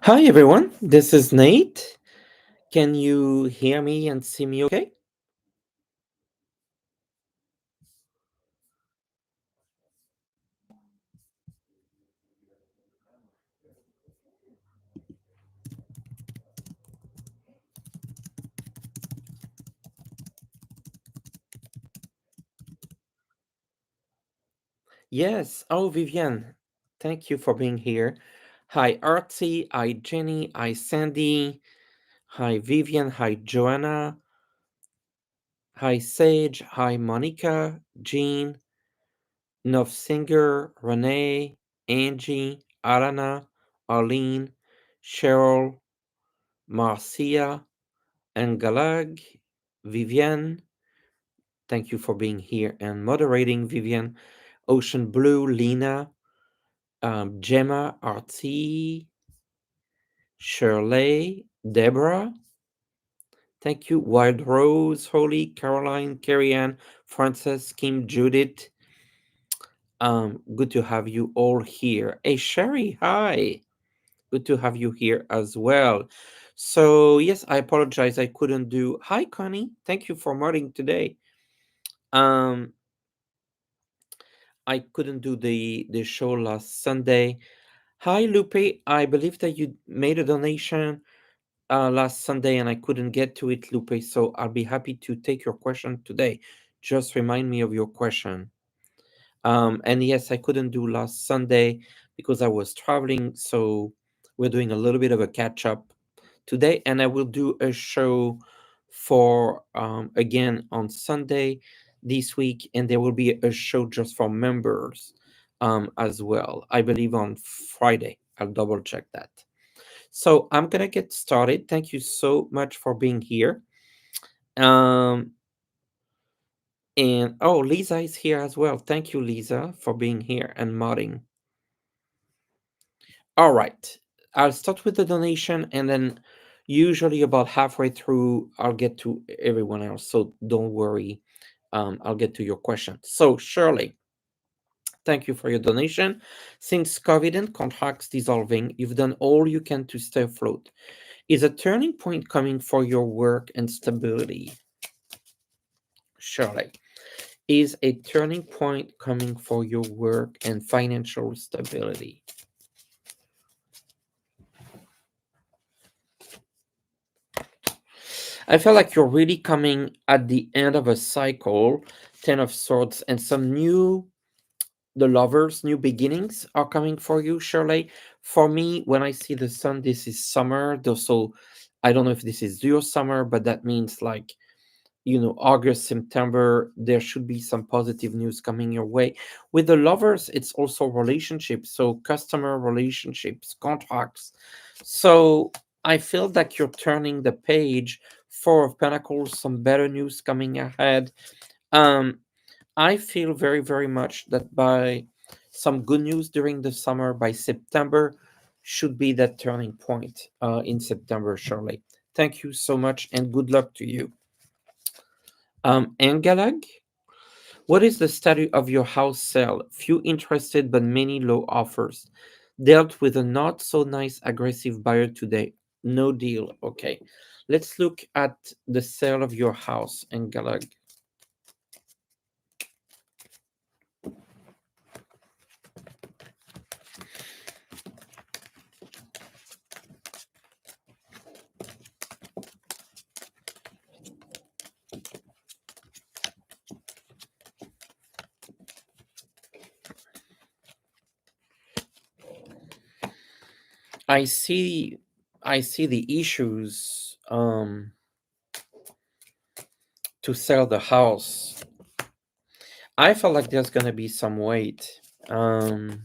Hi everyone, this is Nate. Can you hear me and see me okay? Yes. Oh, Vivian, thank you for being here. Hi, Artsy. Hi, Jenny. Hi, Sandy. Hi, Vivian. Hi, Joanna. Hi, Sage. Hi, Monica. Jean. Singer. Renee. Angie. Arana. Arlene. Cheryl. Marcia. And Galag. Vivian. Thank you for being here and moderating, Vivian. Ocean Blue, Lena, Gemma, RT, Shirley, Deborah. Thank you. Wild Rose, Holly, Caroline, Carrie Ann, Frances, Kim, Judith. Good to have you all here. Hey, Sherry, hi. Good to have you here as well. So, yes, I apologize. I couldn't do. Hi, Connie. Thank you for modding today. Um, I couldn't do the show last Sunday. Hi, Lupe. I believe that you made a donation last Sunday and I couldn't get to it, Lupe. So I'll be happy to take your question today. Just remind me of your question. And yes, I couldn't do last Sunday because I was traveling. So we're doing a little bit of a catch up today. And I will do a show for again on Sunday this week. And there will be a show just for members as well. I believe on Friday. I'll double check that. So I'm gonna get started. Thank you so much for being here. Um, and oh, Lisa is here as well. Thank you, Lisa, for being here and modding. All right, I'll start with the donation, and then usually about halfway through, I'll get to everyone else. So don't worry. I'll get to your question. So Shirley, thank you for your donation. Since COVID and contracts dissolving, you've done all you can to stay afloat. Is a turning point coming for your work and stability? Shirley, is a turning point coming for your work and financial stability? I feel like you're really coming at the end of a cycle, 10 of swords, and some new, the lovers, new beginnings are coming for you, Shirley. For me, when I see the sun, this is summer. So I don't know if this is your summer, but that means like August, September, there should be some positive news coming your way. With the lovers, it's also relationships, so customer relationships, contracts. So I feel that you're turning the page. Four of Pentacles, some better news coming ahead. um I feel very, very much that by some good news during the summer, by September, should be that turning point in September, Shirley. Thank you so much and good luck to you. Angalag, what is the status of your house sale? Few interested, but many low offers. Dealt with a not so nice aggressive buyer today. No deal. Okay. Let's look at the sale of your house, Angalag. I see I see the issues to sell the house. I feel like there's gonna be some wait. And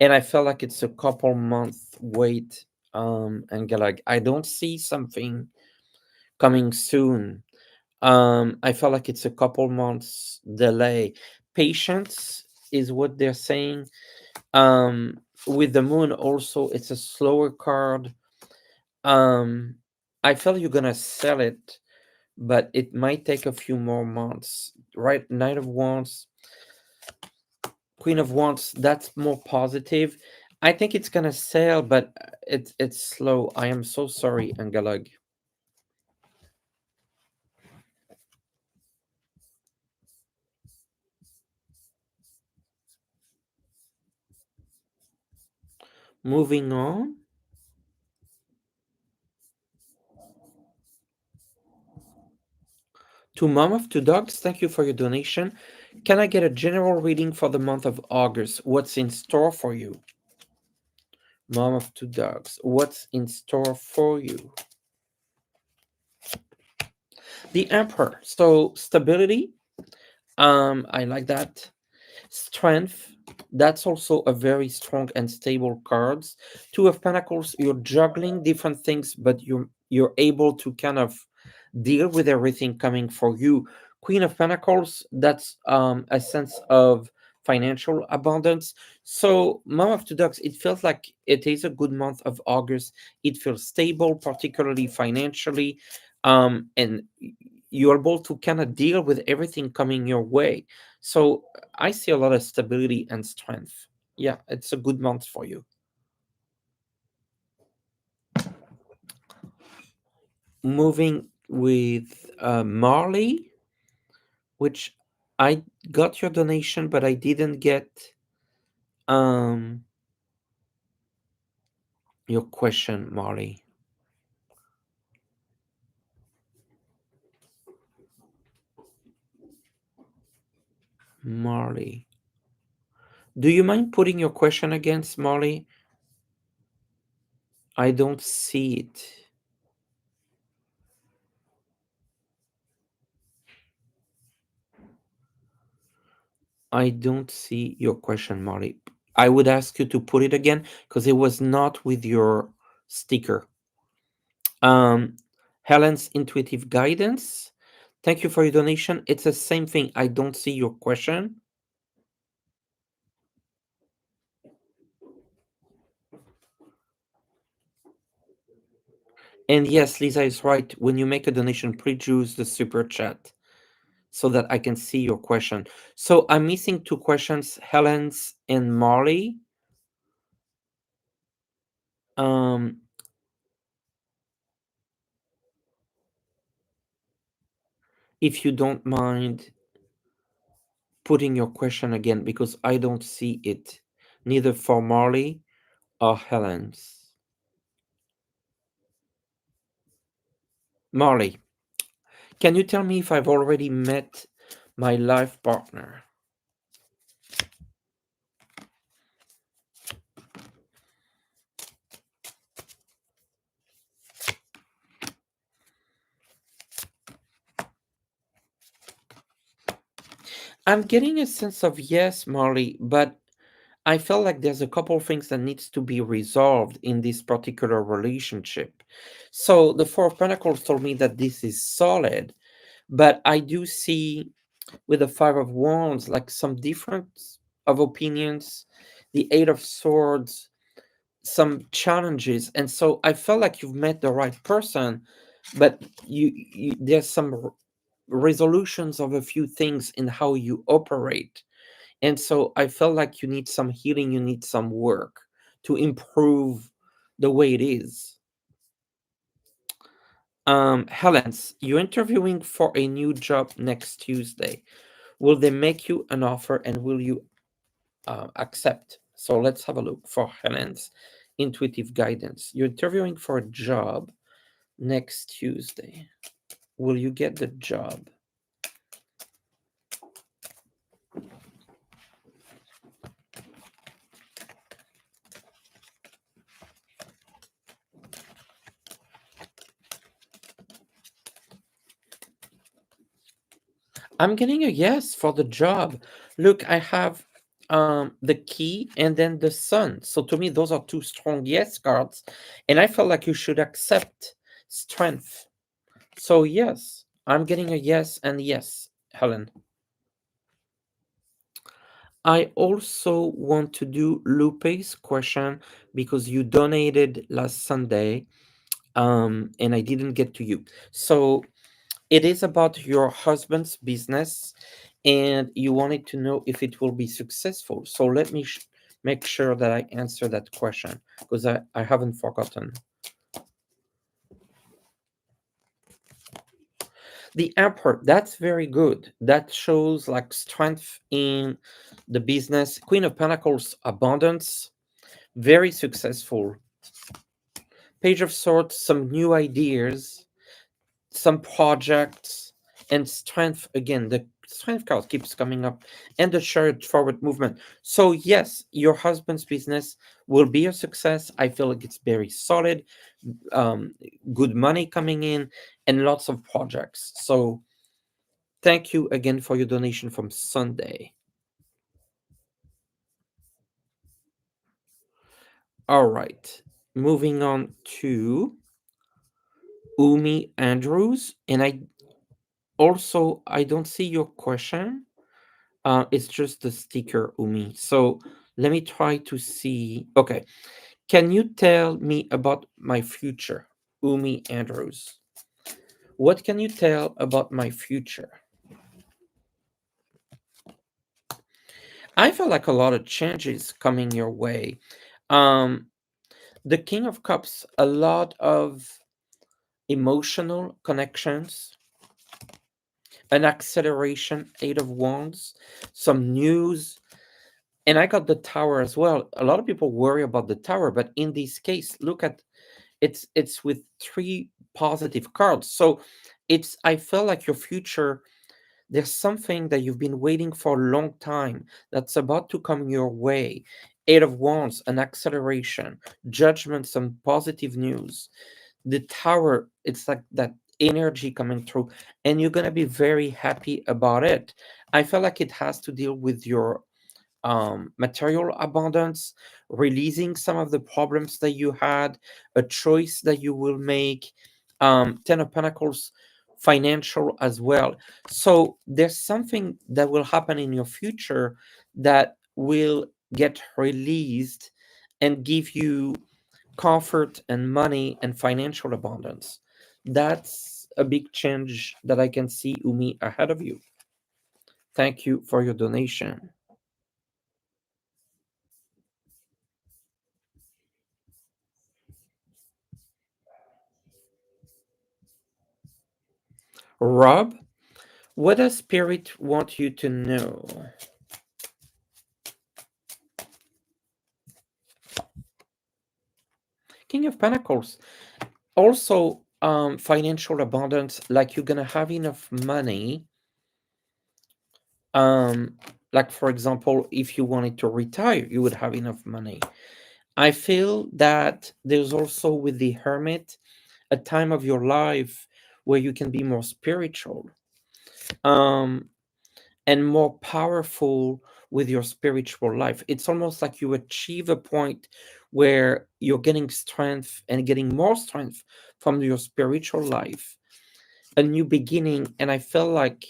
I feel like it's a couple month wait. And like I don't see something coming soon. I feel like it's a couple months delay. Patience is what they're saying. With the moon also, it's a slower card. Um, I feel you're gonna sell it, but it might take a few more months. Right? Knight of Wands. Queen of Wands, that's more positive. I think it's gonna sail, but it's slow. I am so sorry, Angalag. Moving on to Mom of Two Dogs. Thank you for your donation. Can I get a general reading for the month of August? What's in store for you? Mom of Two Dogs. What's in store for you? The Emperor. So stability. I like that. Strength. That's also a very strong and stable cards. Two of Pentacles. You're juggling different things, but you're able to kind of deal with everything coming for you. Queen of Pentacles. That's a sense of financial abundance. So Mom of Two Dogs. It feels like it is a good month of August. It feels stable, particularly financially, and you're able to kind of deal with everything coming your way. So I see a lot of stability and strength. Yeah, it's a good month for you. Moving with Marley, which I got your donation, but I didn't get um your question, Marley. Marley, do you mind putting your question against Marley? I don't see it. I don't see your question, Marley. I would ask you to put it again because it was not with your sticker. Um, Helen's intuitive guidance. Thank you for your donation. It's the same thing. I don't see your question. And yes, Lisa is right. When you make a donation, please use the super chat so that I can see your question. So I'm missing two questions, Helen's and Marley. Um, if you don't mind putting your question again, because I don't see it, neither for Marley or Helen's. Marley, can you tell me if I've already met my life partner? I'm getting a sense of yes, Marley, but I felt like there's a couple of things that needs to be resolved in this particular relationship. So the Four of Pentacles told me that this is solid, but I do see with the Five of Wands like some difference of opinions, the Eight of Swords, some challenges, and so I felt like you've met the right person, but you there's some resolutions of a few things in how you operate. And so I felt like you need some healing, you need some work to improve the way it is. Helens, you're interviewing for a new job next Tuesday. Will they make you an offer and will you accept? So let's have a look for Helen's intuitive guidance. You're interviewing for a job next Tuesday. Will you get the job? I'm getting a yes for the job. Look, I have the key and then the sun. So to me, those are two strong yes cards. And I felt like you should accept strength. So yes, I'm getting a yes and yes, Helen. I also want to do Lupe's question because you donated last Sunday and I didn't get to you. So it is about your husband's business and you wanted to know if it will be successful. So let me make sure that I answer that question because I haven't forgotten. The Emperor, that's very good. That shows like strength in the business. Queen of Pentacles, abundance, very successful. Page of Swords, some new ideas, some projects, and strength again. The strength card keeps coming up, and the Chariot forward movement. So yes, your husband's business will be a success. I feel like it's very solid, um, good money coming in, and lots of projects. So thank you again for your donation from Sunday. All right, moving on to Umi Andrews, and I don't see your question. It's just the sticker, Umi. So let me try to see. Okay. Can you tell me about my future, Umi Andrews? What can you tell about my future? I feel like a lot of changes coming your way. Um, the King of Cups, a lot of emotional connections, an acceleration, Eight of Wands, some news, and I got the Tower as well. A lot of people worry about the Tower, but in this case, look at it's with three positive cards. So it's I feel like your future, there's something that you've been waiting for a long time that's about to come your way. Eight of Wands, an acceleration, judgment, some positive news. The Tower, it's like that energy coming through, and you're gonna be very happy about it. I feel like it has to deal with your material abundance, releasing some of the problems that you had, a choice that you will make. Ten of Pentacles, financial as well. So there's something that will happen in your future that will get released and give you comfort and money and financial abundance. That's a big change that I can see, Umi, ahead of you. Thank you for your donation. Rob, what does Spirit want you to know? King of Pentacles. Also, financial abundance, like you're gonna have enough money. Um, like for example, if you wanted to retire, you would have enough money. I feel that there's also with the Hermit a time of your life where you can be more spiritual. Um, and more powerful with your spiritual life. It's almost like you achieve a point where you're getting strength and getting more strength from your spiritual life, a new beginning. And I feel like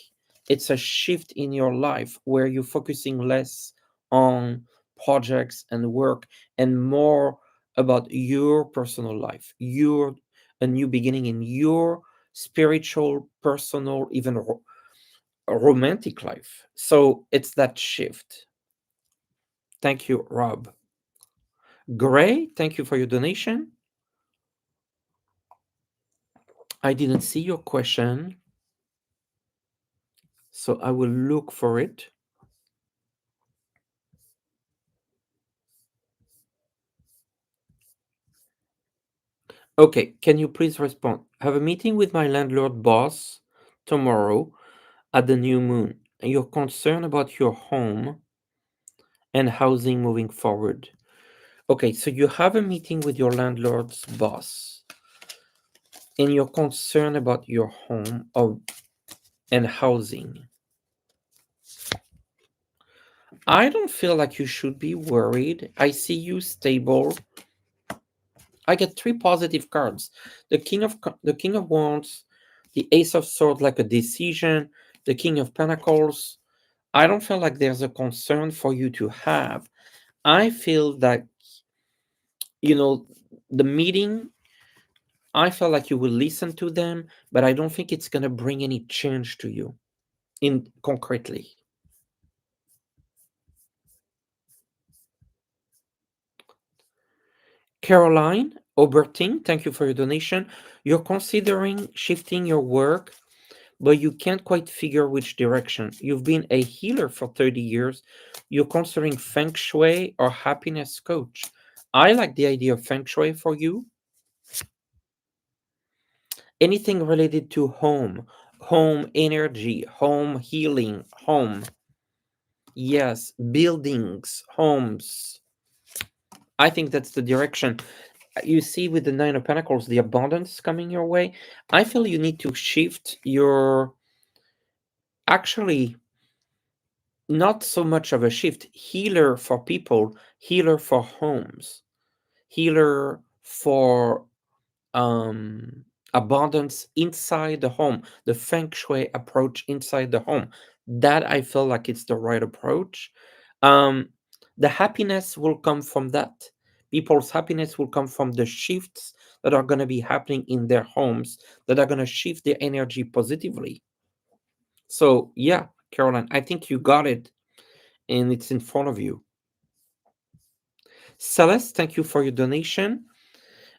it's a shift in your life where you're focusing less on projects and work and more about your personal life, your a new beginning in your spiritual, personal, even a romantic life. So it's that shift. Thank you, Rob. Gray, thank you for your donation. I didn't see your question, so I will look for it. Okay, can you please respond? Have a meeting with my landlord boss tomorrow at the new moon. And you're concerned about your home and housing moving forward. Okay, so you have a meeting with your landlord's boss and you're concerned about your home and housing. I don't feel like you should be worried. I see you stable. I get three positive cards. The King of Wands, the Ace of Swords like a decision, the King of Pentacles. I don't feel like there's a concern for you to have. I feel that you know the meeting, I feel like you will listen to them, but I don't think it's going to bring any change to you in concretely. Caroline Oberting, thank you for your donation. You're considering shifting your work, but you can't quite figure which direction. You've been a healer for 30 years. You're considering feng shui or happiness coach. I like the idea of feng shui for you. Anything related to home, home energy, home healing, home. Yes, buildings, homes. I think that's the direction. You see, with the Nine of Pentacles, the abundance coming your way. I feel you need to shift your, actually, not so much of a shift, healer for people, healer for homes, healer for um abundance inside the home, the feng shui approach inside the home. That I feel like it's the right approach. um the happiness will come from that. People's happiness will come from the shifts that are going to be happening in their homes, that are going to shift their energy positively. So yeah, Caroline, I think you got it, and it's in front of you. Celeste, thank you for your donation.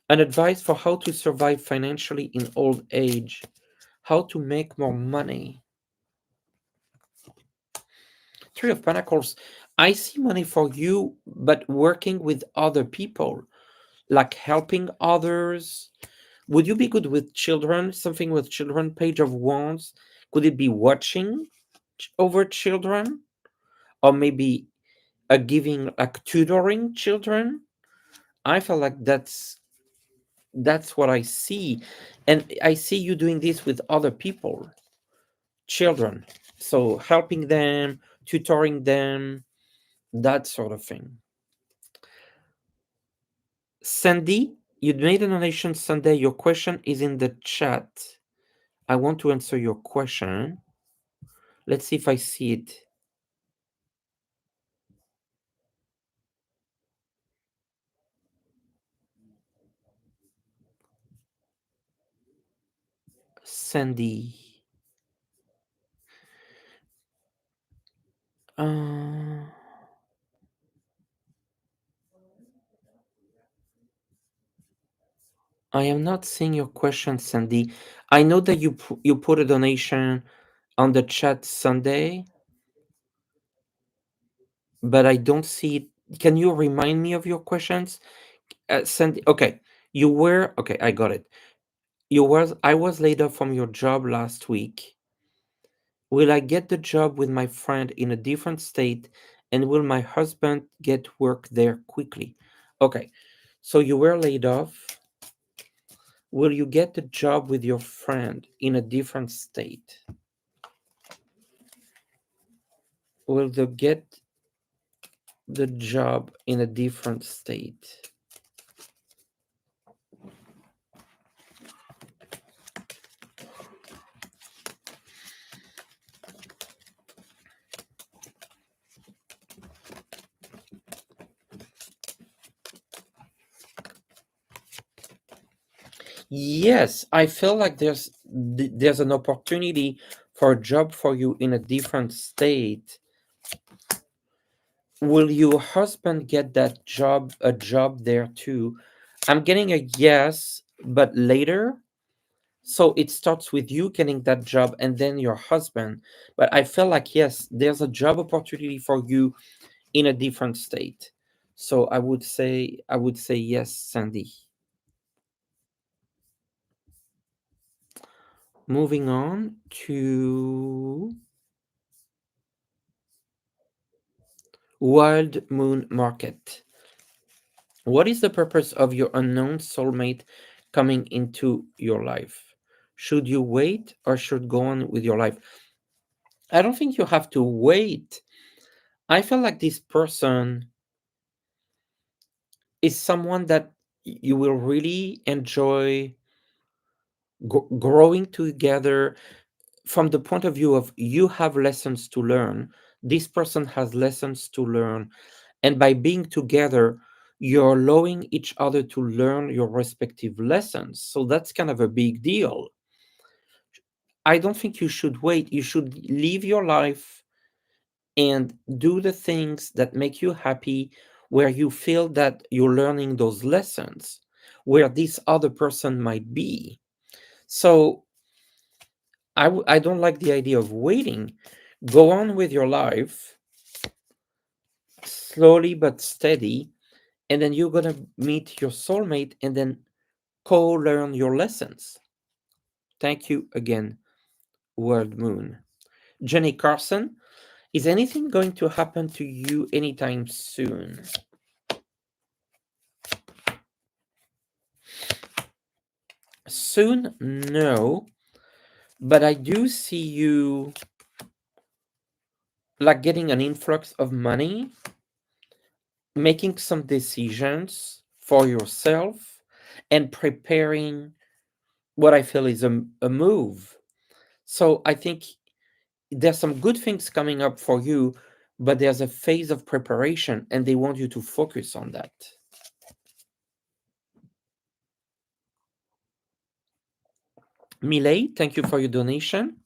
An advice for how to survive financially in old age, how to make more money. Three of Pentacles. I see money for you, but working with other people, like helping others. Would you be good with children? Something with children, Page of Wands. Could it be watching over children? Or maybe a giving, like tutoring children? I feel like that's what I see. And I see you doing this with other people, children. So helping them, tutoring them, that sort of thing. Sandy, you made a donation Sunday. Your question is in the chat. I want to answer your question. Let's see if I see it. Sandy. Uh, I am not seeing your question, Sandy. I know that you put a donation on the chat Sunday, but I don't see it. Can you remind me of your questions? Sandy, okay. You were okay, I got it. I was laid off from your job last week. Will I get the job with my friend in a different state, and will my husband get work there quickly? Okay. So you were laid off. Will you get the job with your friend in a different state? Will they get the job in a different state? Yes, I feel like there's an opportunity for a job for you in a different state. Will your husband get that job, a job there too? I'm getting a yes, but later. So it starts with you getting that job and then your husband. But I feel like yes, there's a job opportunity for you in a different state. So I would say yes, Sandy. Moving on to Wild Moon Market. What is the purpose of your unknown soulmate coming into your life? Should you wait or should go on with your life? I don't think you have to wait. I feel like this person is someone that you will really enjoy growing together from the point of view of you have lessons to learn. This person has lessons to learn. And by being together, you're allowing each other to learn your respective lessons. So that's kind of a big deal. I don't think you should wait. You should live your life and do the things that make you happy where you feel that you're learning those lessons where this other person might be. So I don't like the idea of waiting. Go on with your life slowly but steady, and then you're gonna meet your soulmate and then co-learn your lessons. Thank you again, World Moon. Jenny Carson, is anything going to happen to you anytime soon? Soon, no, but I do see you like getting an influx of money, making some decisions for yourself, and preparing what I feel is a move. So I think there's some good things coming up for you, but there's a phase of preparation, and they want you to focus on that. Millet, thank you for your donation.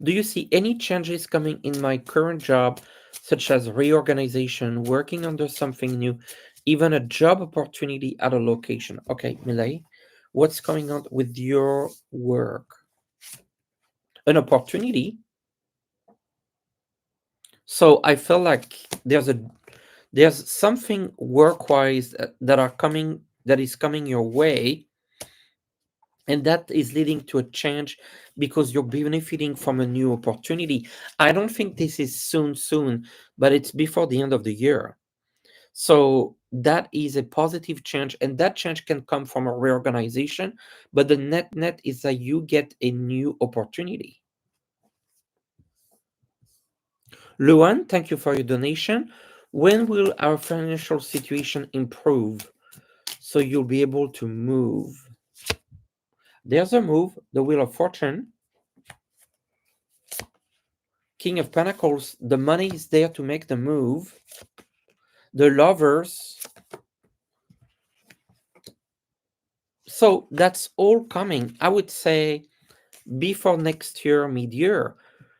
Do you see any changes coming in my current job, such as reorganization, working under something new, even a job opportunity at a location? Okay, Millet, what's going on with your work? An opportunity. So I feel like there's something work-wise that are coming that is coming your way, and that is leading to a change because you're benefiting from a new opportunity. I don't think this is soon, but it's before the end of the year. So that is a positive change, and that change can come from a reorganization, but the net is that you get a new opportunity. Luan, thank you for your donation. When will our financial situation improve so you'll be able to move? There's a move, the Wheel of Fortune, King of Pentacles. The money is there to make the move. The Lovers. So that's all coming, I would say, before next year, mid year,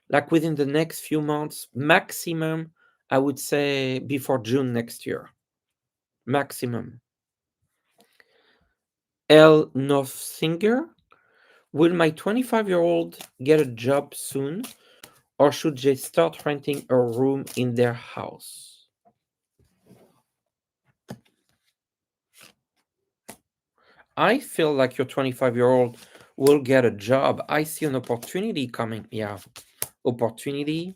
like within the next few months, maximum, I would say before June next year. Maximum. L. Northinger. Will my 25-year-old get a job soon, or should they start renting a room in their house? I feel like your 25-year-old will get a job. I see an opportunity coming. Yeah, opportunity.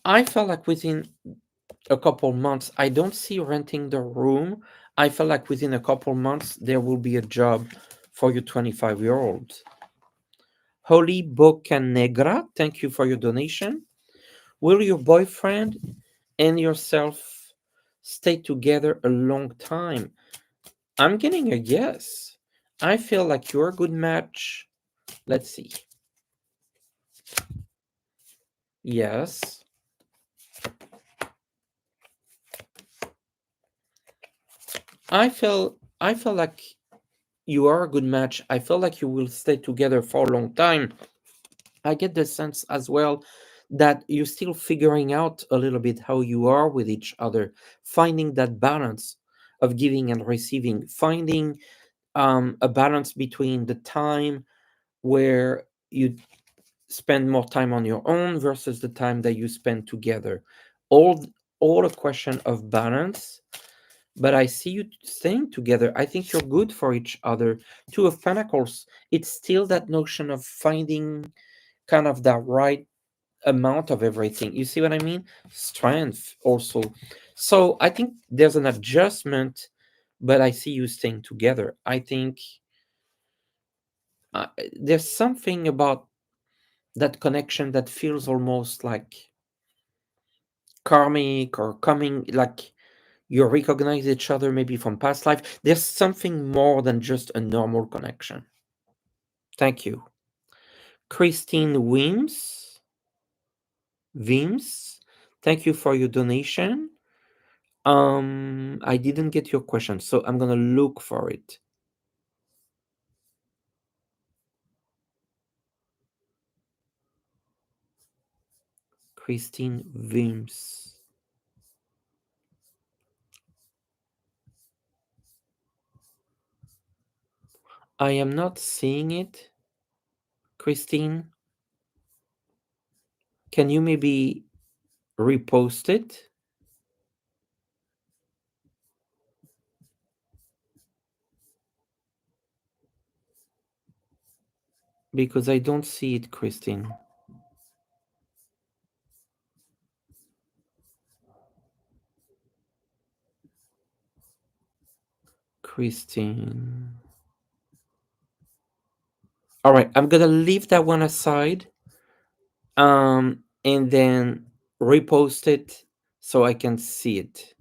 I felt like within a couple months, I don't see renting the room. I feel like within a couple months, there will be a job for your 25-year-old. Holy Boca Negra, thank you for your donation. Will your boyfriend and yourself stay together a long time? I'm getting a yes. I feel like you're a good match. Let's see. Yes. I feel like you are a good match. I feel like you will stay together for a long time. I get the sense as well that you're still figuring out a little bit how you are with each other, finding that balance of giving and receiving, finding a balance between the time where you spend more time on your own versus the time that you spend together. All all a question of balance, but I see you staying together. I think you're good for each other. Two of Pentacles, it's still that notion of finding kind of that right amount of everything. You see what I mean? Strength also. So I think there's an adjustment, but I see you staying together. I think there's something about that connection that feels almost like karmic or coming, like you recognize each other maybe from past life. There's something more than just a normal connection. Thank you. Christine Wims, thank you for your donation. I didn't get your question, so I'm gonna look for it. Christine Wims. I am not seeing it. Christine, can you maybe repost it? Because I don't see it, Christine. Christine. All right, I'm gonna leave that one aside, and then repost it so I can see it.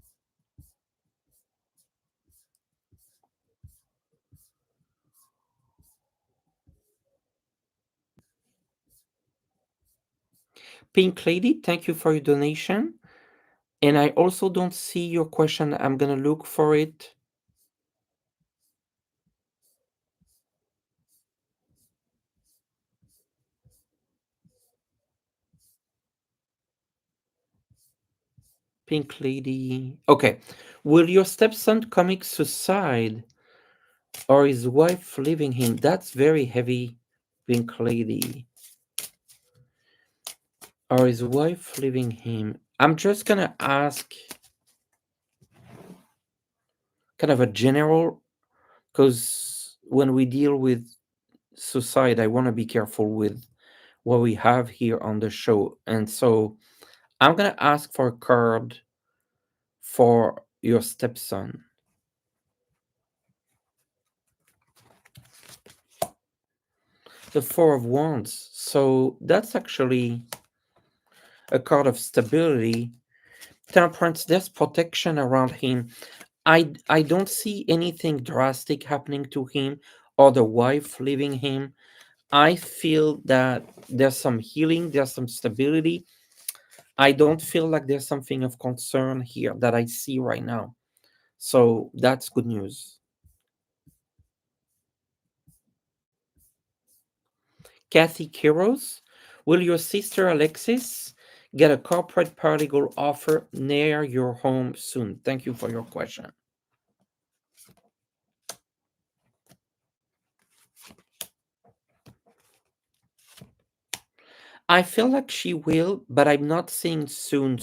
Pink Lady, thank you for your donation. And I also don't see your question. I'm gonna look for it. Pink Lady. Okay. Will your stepson commit suicide or his wife leaving him? That's very heavy, Pink Lady. Or his wife leaving him. I'm just gonna ask kind of a general, because when we deal with suicide, I want to be careful with what we have here on the show. And so I'm gonna ask for a card for your stepson. The Four of Wands. So that's actually a card of stability. Temperance, there's protection around him. I don't see anything drastic happening to him or the wife leaving him. I feel that there's some healing, there's some stability. I don't feel like there's something of concern here that I see right now. So that's good news. Kathy Kiros, will your sister Alexis get a corporate paralegal offer near your home soon? Thank you for your question. I feel like she will, but I'm not seeing soon.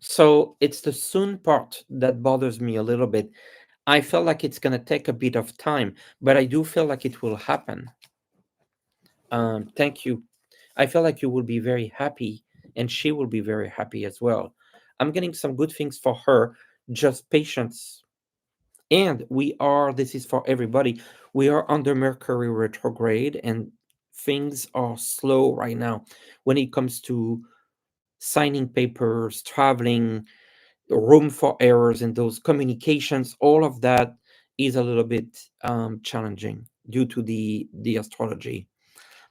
So it's the soon part that bothers me a little bit. I feel like it's going to take a bit of time, but I do feel like it will happen. Thank you. I feel like you will be very happy, and she will be very happy as well. I'm getting some good things for her, just patience. And this is for everybody, we are under Mercury retrograde, and things are slow right now when it comes to signing papers, traveling, room for errors in those communications. All of that is a little bit challenging due to the astrology.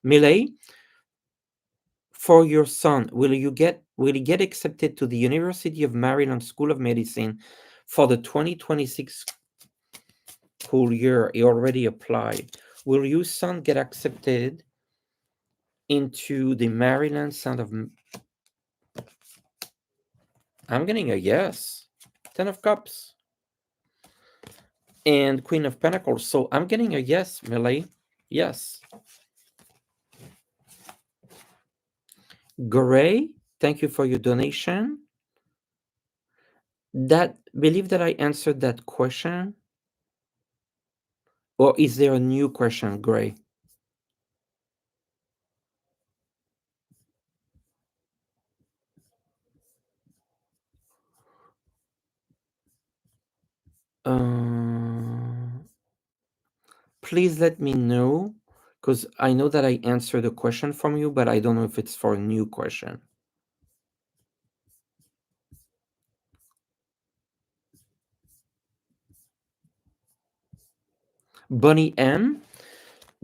Millet, for your son, will he get accepted to the University of Maryland School of Medicine for the 2026 school year? He already applied. Will your son get accepted into the Maryland Sound of I'm getting a yes. 10 of Cups and Queen of Pentacles. So I'm getting a yes, Millie. Yes. Gray, thank you for your donation. That believe that I answered that question. Or is there a new question, Gray? Uh, please let me know, because I know that I answered a question from you, but I don't know if it's for a new question. Bunny M,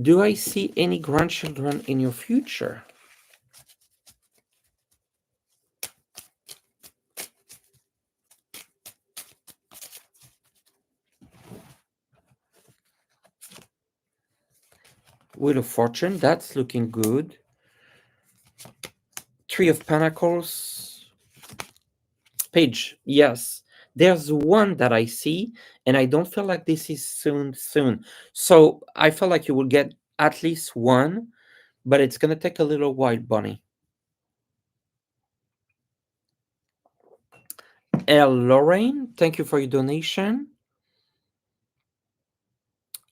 do I see any grandchildren in your future? Wheel of Fortune, that's looking good. Three of Pentacles. Page, yes. There's one that I see, and I don't feel like this is soon. So I feel like you will get at least one, but it's gonna take a little while, Bunny. Lorraine, thank you for your donation.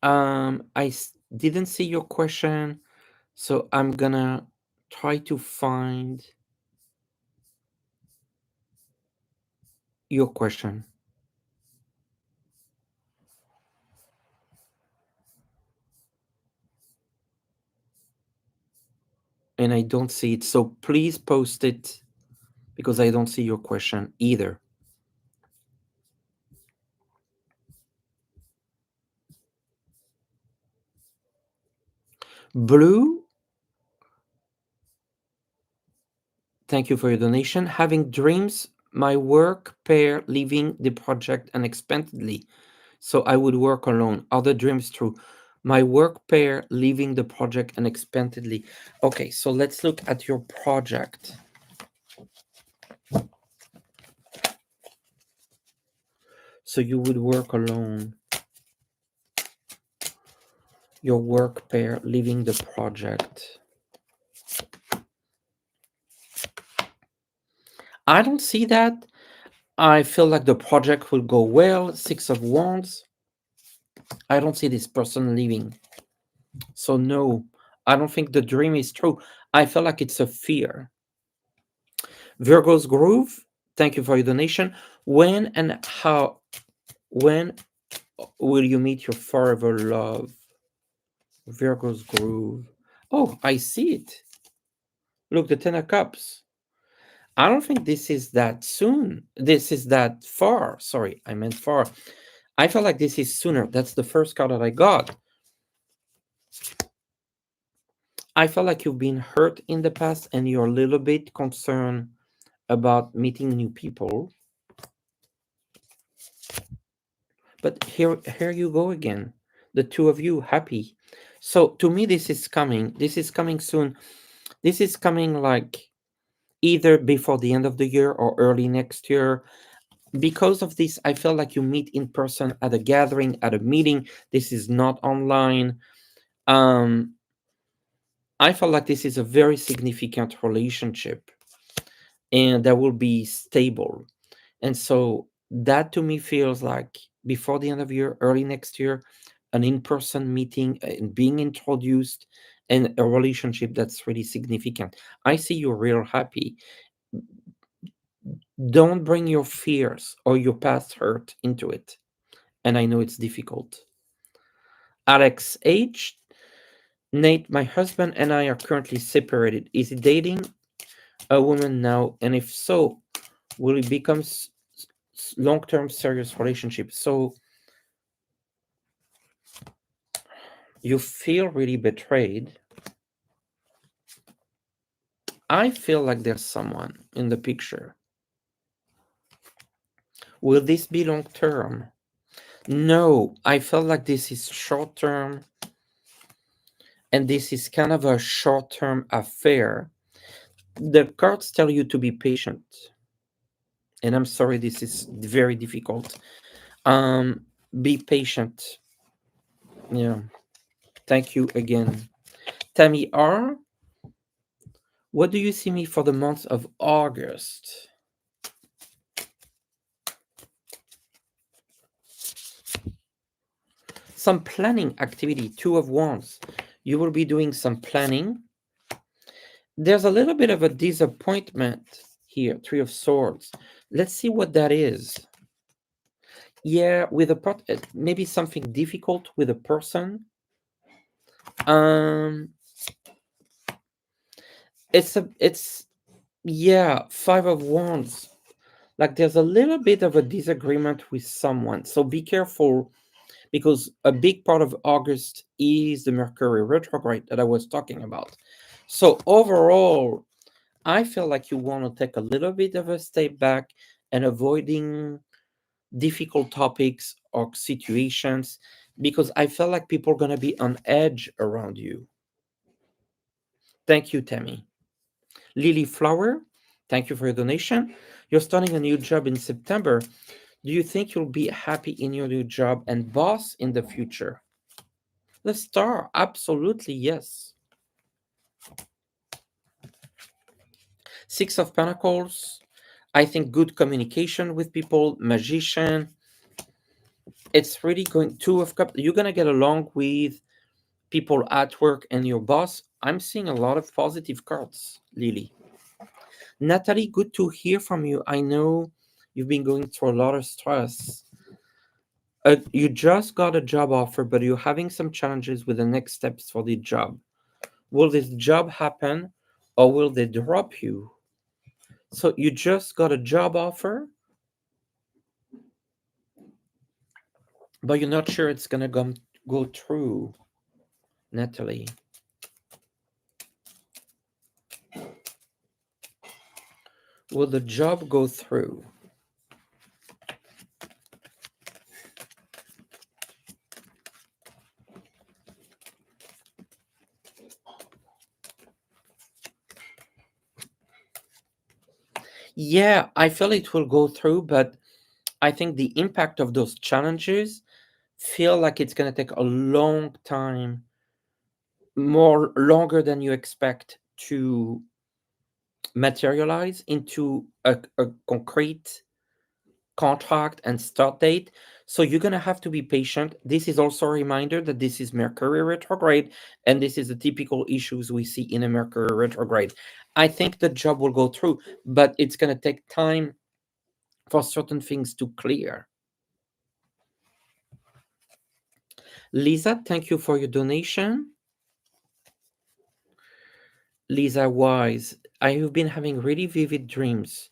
Didn't see your question, so I'm gonna try to find your question. And I don't see it, so please post it because I don't see your question either. Blue, thank you for your donation. Having dreams, my work pair leaving the project unexpectedly. So I would work alone. Are the dreams true? My work pair leaving the project unexpectedly. Okay, so let's look at your project. So you would work alone. Your work pair leaving the project. I don't see that. I feel like the project will go well. Six of Wands. I don't see this person leaving. So no, I don't think the dream is true. I feel like it's a fear. Virgo's Groove, thank you for your donation. When and how, when will you meet your forever love? Virgo's Groove. Oh, I see it. Look, the Ten of Cups. I don't think this is that soon. This is that far. Sorry, I meant far. I feel like this is sooner. That's the first card that I got. I feel like you've been hurt in the past and you're a little bit concerned about meeting new people. But here you go again. The two of you happy. So to me, this is coming. This is coming soon. This is coming like either before the end of the year or early next year. Because of this, I feel like you meet in person at a gathering, at a meeting. This is not online. Um, I feel like this is a very significant relationship and that will be stable. And so that to me feels like before the end of the year, early next year, an in person meeting and being introduced and a relationship that's really significant. I see you're real happy. Don't bring your fears or your past hurt into it. And I know it's difficult. Alex H. Nate, my husband and I are currently separated. Is he dating a woman now? And if so, will it become long-term serious relationship? So you feel really betrayed. I feel like there's someone in the picture. Will this be long term? No, I felt like this is short term and this is kind of a short term affair. The cards tell you to be patient. And I'm sorry, this is very difficult. Be patient. Yeah. Thank you again. Tammy R, what do you see me for the month of August? Some planning activity, Two of Wands. You will be doing some planning. There's a little bit of a disappointment here, Three of Swords. Let's see what that is. Yeah, with a part, maybe something difficult with a person. Um, it's yeah, Five of Wands. Like there's a little bit of a disagreement with someone, so be careful because a big part of August is the Mercury retrograde that I was talking about. So overall, I feel like you want to take a little bit of a step back and avoiding difficult topics or situations because I feel like people are going to be on edge around you. Thank you, Tammy. Lily Flower, thank you for your donation. You're starting a new job in September. Do you think you'll be happy in your new job and boss in the future? The star, absolutely yes. Six of Pentacles, I think good communication with people, magician. It's really going, Two of Cups, you're going to get along with people at work and your boss. I'm seeing a lot of positive cards, Lily. Natalie, good to hear from you. I know you've been going through a lot of stress. You just got a job offer, but you're having some challenges with the next steps for the job. Will this job happen or will they drop you? So you just got a job offer, but you're not sure it's going to go through, Natalie. Will the job go through? Yeah, I feel it will go through, but I think the impact of those challenges feel like it's going to take a long time, more longer than you expect to materialize into a concrete contract and start date. So you're going to have to be patient. This is also a reminder that this is Mercury retrograde, and this is the typical issues we see in a Mercury retrograde. I think the job will go through, but it's going to take time for certain things to clear. Lisa, thank you for your donation. Lisa Wise, I have been having really vivid dreams.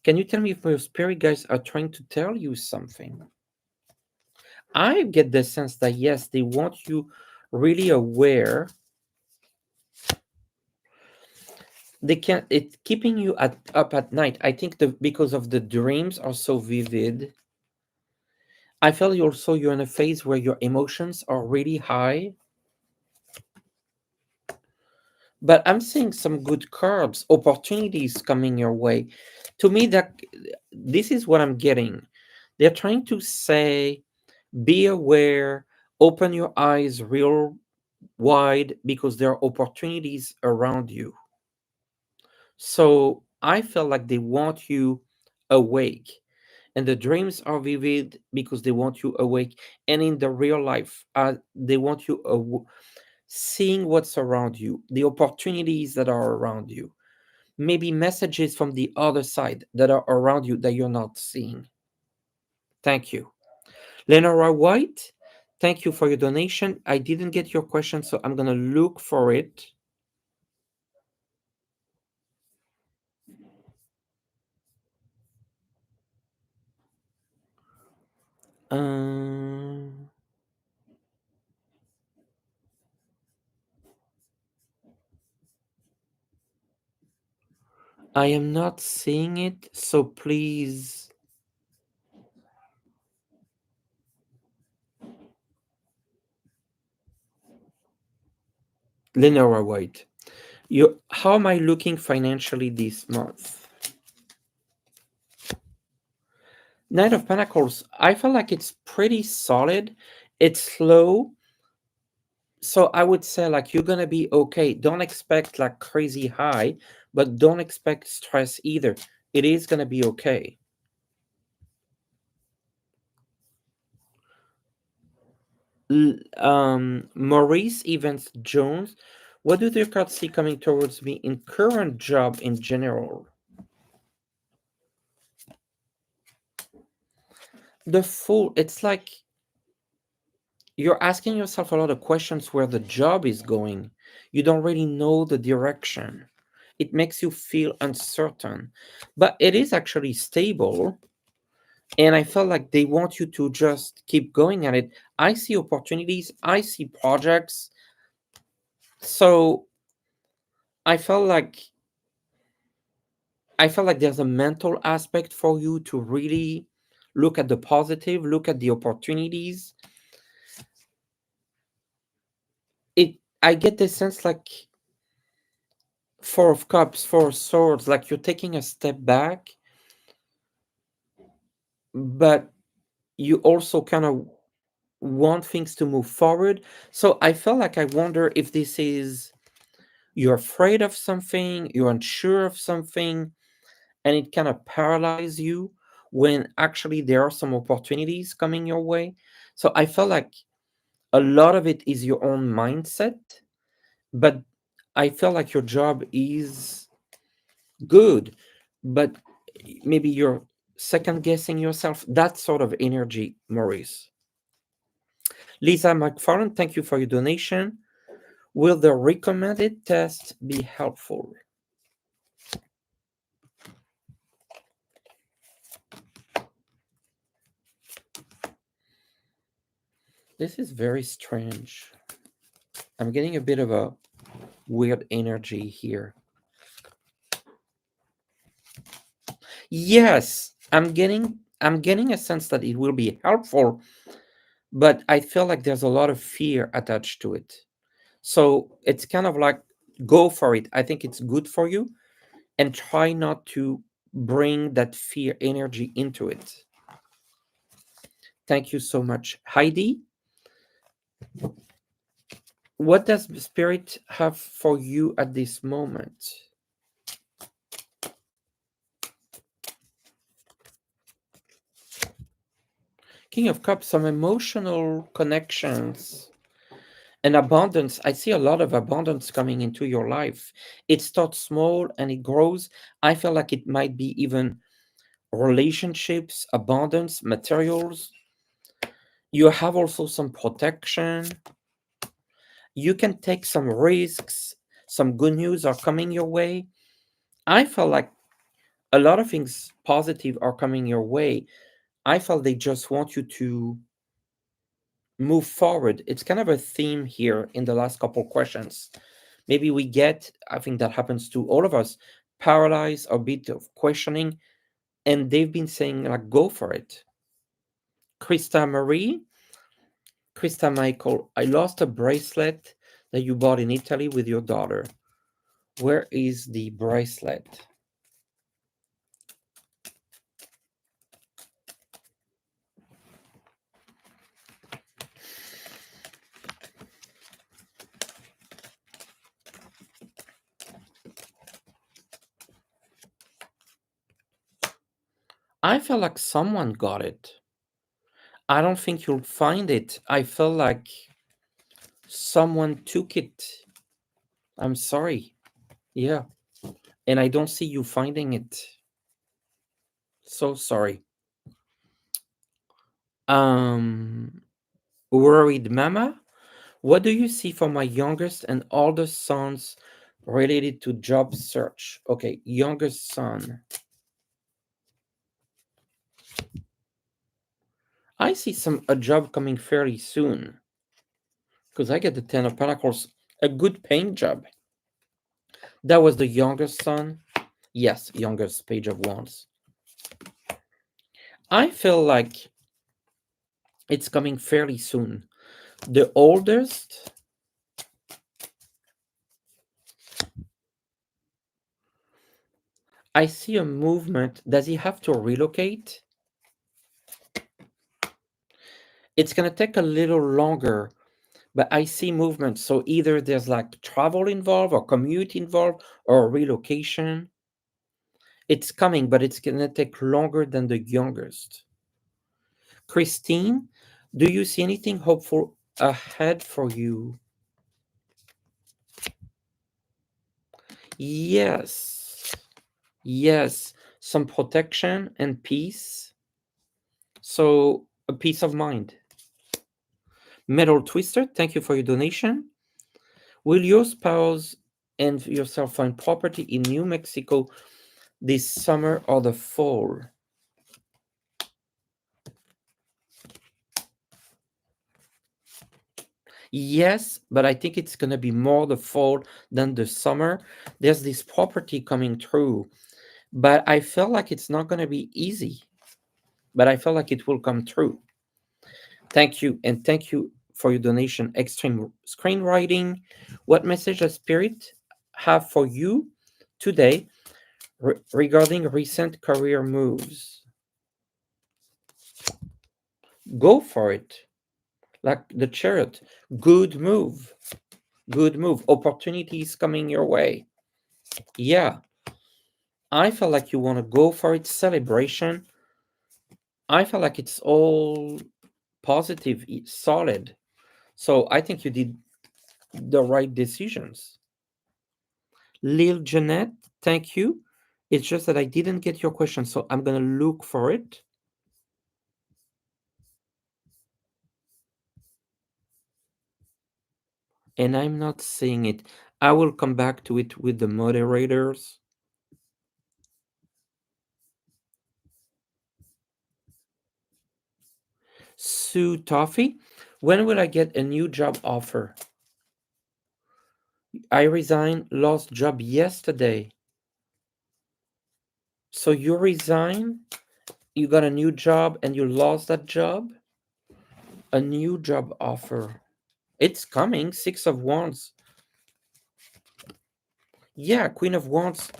Can you tell me if your spirit guides are trying to tell you something? I get the sense that yes, they want you really aware. They can It's keeping you up at night. I think because of the dreams are so vivid. I feel you're in a phase where your emotions are really high. But I'm seeing some good cards, opportunities coming your way. To me, that this is what I'm getting. They're trying to say, be aware, open your eyes real wide because there are opportunities around you. So I feel like they want you awake. And the dreams are vivid because they want you awake. And in the real life, they want you seeing what's around you, the opportunities that are around you, maybe messages from the other side that are around you that you're not seeing. Thank you. Lenora White, thank you for your donation. I didn't get your question, so I'm going to look for it. Um, I am not seeing it, so please. Lenora White, how am I looking financially this month? Knight of Pentacles, I feel like it's pretty solid. It's slow. So I would say like you're gonna be okay. Don't expect like crazy high, but don't expect stress either. It is gonna be okay. Maurice Evans Jones, what do the cards see coming towards me in current job in general? The Fool, it's like you're asking yourself a lot of questions where the job is going. You don't really know the direction. It makes you feel uncertain, but it is actually stable. And I felt like they want you to just keep going at it. I see opportunities, I see projects. So I felt like there's a mental aspect for you to really look at the positive, look at the opportunities. It I get the sense like Four of Cups, Four of Swords, like you're taking a step back, but you also kind of want things to move forward. So I felt like I wonder if this is you're afraid of something, you're unsure of something, and it kind of paralyzes you when actually there are some opportunities coming your way. So I felt like a lot of it is your own mindset, but I felt like your job is good, but maybe you're second guessing yourself. That sort of energy, Maurice. Lisa McFarland, thank you for your donation. Will the recommended test be helpful? This is very strange. I'm getting a bit of a weird energy here. Yes, I'm getting a sense that it will be helpful, but I feel like there's a lot of fear attached to it. So it's kind of like go for it. I think it's good for you and try not to bring that fear energy into it. Thank you so much. Heidi, what does the spirit have for you at this moment? King of Cups, some emotional connections and abundance. I see a lot of abundance coming into your life. It starts small and it grows. I feel like it might be even relationships, abundance, materials. You have also some protection. You can take some risks. Some good news are coming your way. I felt like a lot of things positive are coming your way. I felt they just want you to move forward. It's kind of a theme here in the last couple questions. Maybe we get, I think that happens to all of us, paralyzed, a bit of questioning, and they've been saying, like, go for it. Krista Marie, Krista Michael, I lost a bracelet that you bought in Italy with your daughter. Where is the bracelet? I felt like someone got it. I don't think you'll find it. I felt like someone took it. I'm sorry. Yeah. And I don't see you finding it. So sorry. Um, Worried Mama, what do you see for my youngest and oldest sons related to job search? Okay, youngest son. I see some a job coming fairly soon because I get the Ten of Pentacles, a good paying job. That was the youngest son. Yes, youngest Page of Wands. I feel like it's coming fairly soon. The oldest, I see a movement. Does he have to relocate? It's gonna take a little longer, but I see movement. So either there's like travel involved or commute involved or relocation. It's coming, but it's gonna take longer than the youngest. Christine, do you see anything hopeful ahead for you? Yes. Yes. Some protection and peace. So a peace of mind. Metal Twister, thank you for your donation. Will your spouse and yourself find property in New Mexico this summer or the fall? Yes, but I think it's going to be more the fall than the summer. There's this property coming through, but I feel like it's not going to be easy, but I feel like it will come through. Thank you. And thank you for your donation. Extreme Screenwriting. What message does Spirit have for you today regarding recent career moves. Go for it. Like the chariot. Good move. Good move. Opportunities coming your way. Yeah, I feel like you want to go for it. Celebration. I feel like it's all positive, solid. So I think you did the right decisions. Lil Jeanette, thank you. It's just that I didn't get your question, so I'm gonna look for it. And I'm not seeing it. I will come back to it with the moderators. Sue Toffee, when will I get a new job offer? I resigned, lost job yesterday. So you resign, you got a new job, and you lost that job? A new job offer. It's coming. Six of Wands. Yeah, Queen of Wands,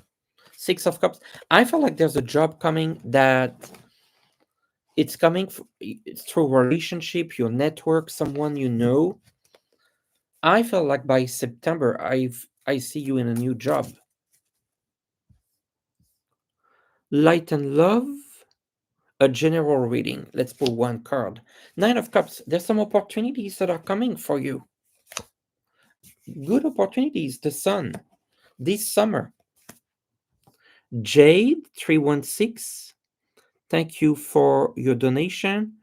Six of Cups. I feel like there's a job coming that it's coming it's through relationship, your network, someone you know. I feel like by September, I see you in a new job. Light and Love, a general reading. Let's pull one card. Nine of Cups. There's some opportunities that are coming for you. Good opportunities. The Sun this summer. Jade 316. Thank you for your donation.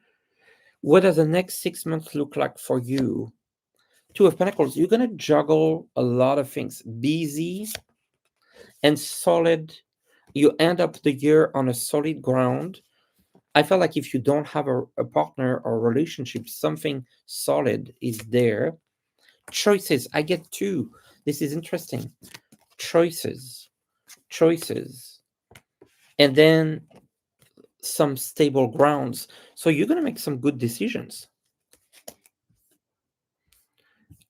What does the next 6 months look like for you? Two of Pentacles. You're gonna juggle a lot of things. Busy and solid. You end up the year on a solid ground. I feel like if you don't have a partner or relationship, something solid is there. Choices. I get two. This is interesting. Choices. Choices. And then some stable grounds. So you're gonna make some good decisions.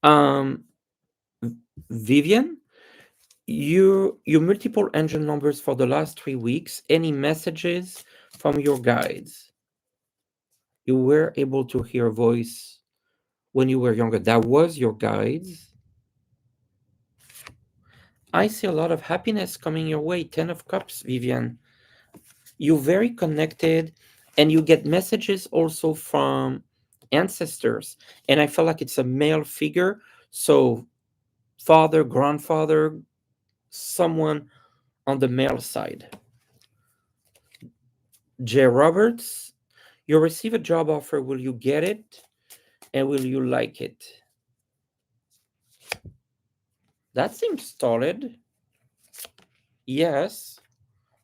Um, Vivian, your multiple angel numbers for the last 3 weeks. Any messages from your guides? You were able to hear a voice when you were younger. That was your guides. I see a lot of happiness coming your way. Ten of Cups, Vivian. You're very connected, and you get messages also from ancestors. And I feel like it's a male figure. So father, grandfather, someone on the male side. J. Roberts, you receive a job offer. Will you get it? And will you like it? That seems solid. Yes,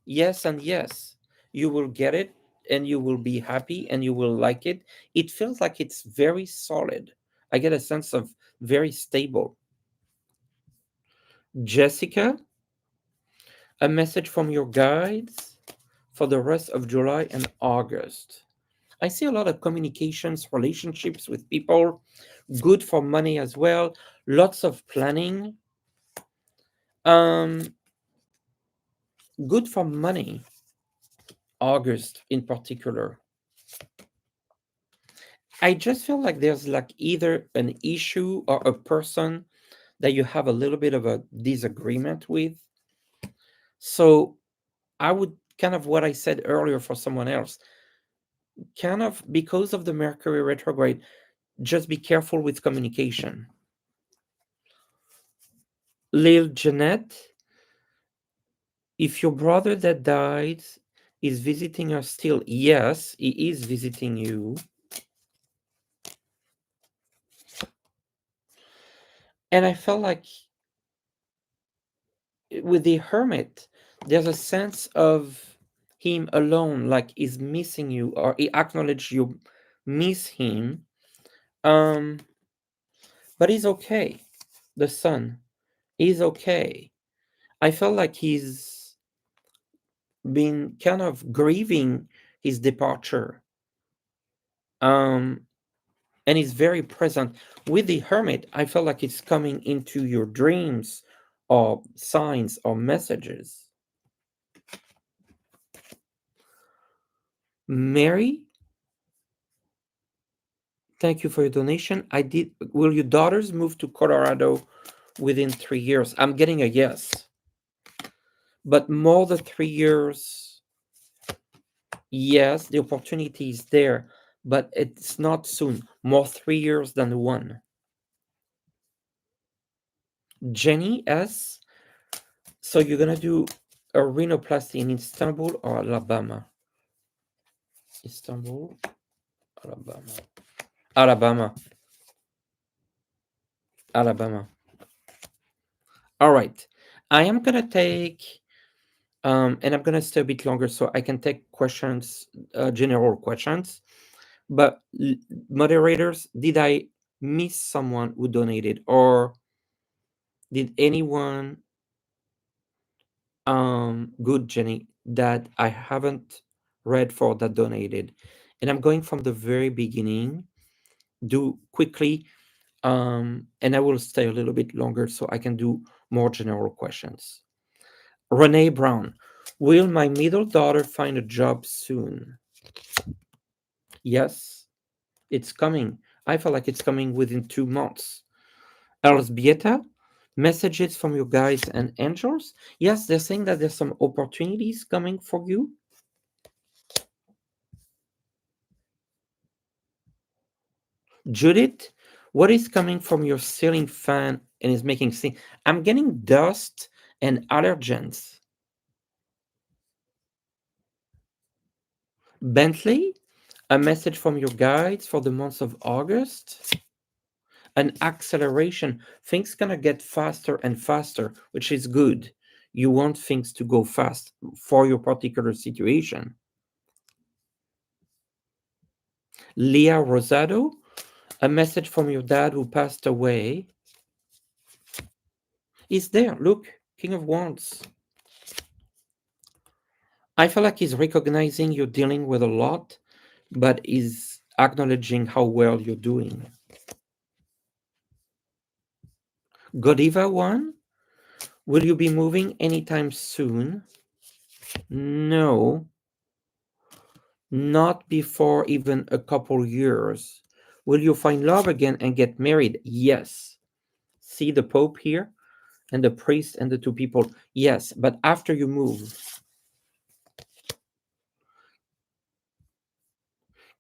yes, and yes. You will get it and you will be happy and you will like it. It feels like it's very solid. I get a sense of very stable. Jessica, a message from your guides for the rest of July and August. I see a lot of communications, relationships with people, good for money as well, lots of planning. Um, Good for money, August in particular. I just feel like there's like either an issue or a person that you have a little bit of a disagreement with. So I would kind of what I said earlier for someone else, kind of because of the Mercury retrograde, just be careful with communication. Lil Jeanette, if your brother that died is visiting us still, yes, he is visiting you. And I felt like with the Hermit, there's a sense of him alone, like he's missing you, or he acknowledged you miss him. Um, but he's okay. The Sun is okay. I felt like he's been kind of grieving his departure. Um, and he's very present with the Hermit. I felt like it's coming into your dreams or signs or messages. Mary, thank you for your donation. I did. Will your daughters move to Colorado within 3 years? I'm getting a yes, but more than 3 years. Yes, the opportunity is there, but it's not soon. More 3 years than one. Jenny S. So you're gonna do a rhinoplasty in Istanbul or Alabama? Istanbul, Alabama. Alabama. Alabama. All right. I am gonna take and I'm gonna stay a bit longer so I can take questions, general questions. But moderators, did I miss someone who donated, or did anyone good, Jenny, that I haven't read for that donated? And I'm going from the very beginning. Do quickly, and I will stay a little bit longer so I can do more general questions. Renee Brown, will my middle daughter find a job soon? Yes, it's coming. I feel like it's coming within 2 months. Elzbieta, messages from your guides and angels. Yes, they're saying that there's some opportunities coming for you. Judith, what is coming from your ceiling fan and is making sing? I'm getting dust and allergens. Bentley, a message from your guides for the month of August. An acceleration. Things gonna get faster and faster, which is good. You want things to go fast for your particular situation. Leah Rosado, a message from your dad who passed away. Is there. Look, King of Wands. I feel like he's recognizing you're dealing with a lot, but is acknowledging how well you're doing. Godiva one, will you be moving anytime soon? No, not before even a couple years. Will you find love again and get married? Yes. See the Pope here and the priest and the two people? Yes, but after you move.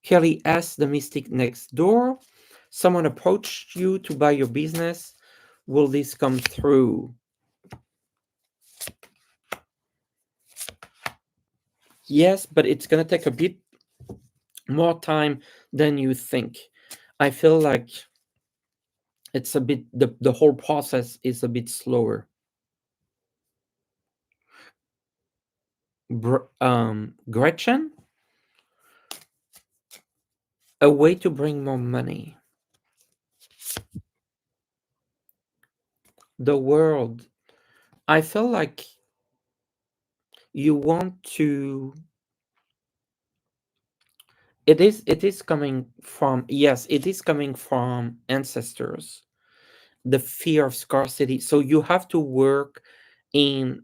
Kelly asked the mystic next door. Someone approached you to buy your business. Will this come through? Yes, but it's going to take a bit more time than you think. I feel like it's a bit, the whole process is a bit slower. Gretchen, a way to bring more money. The world, I feel like you want to, it is coming from, yes, it is coming from ancestors, the fear of scarcity. So you have to work in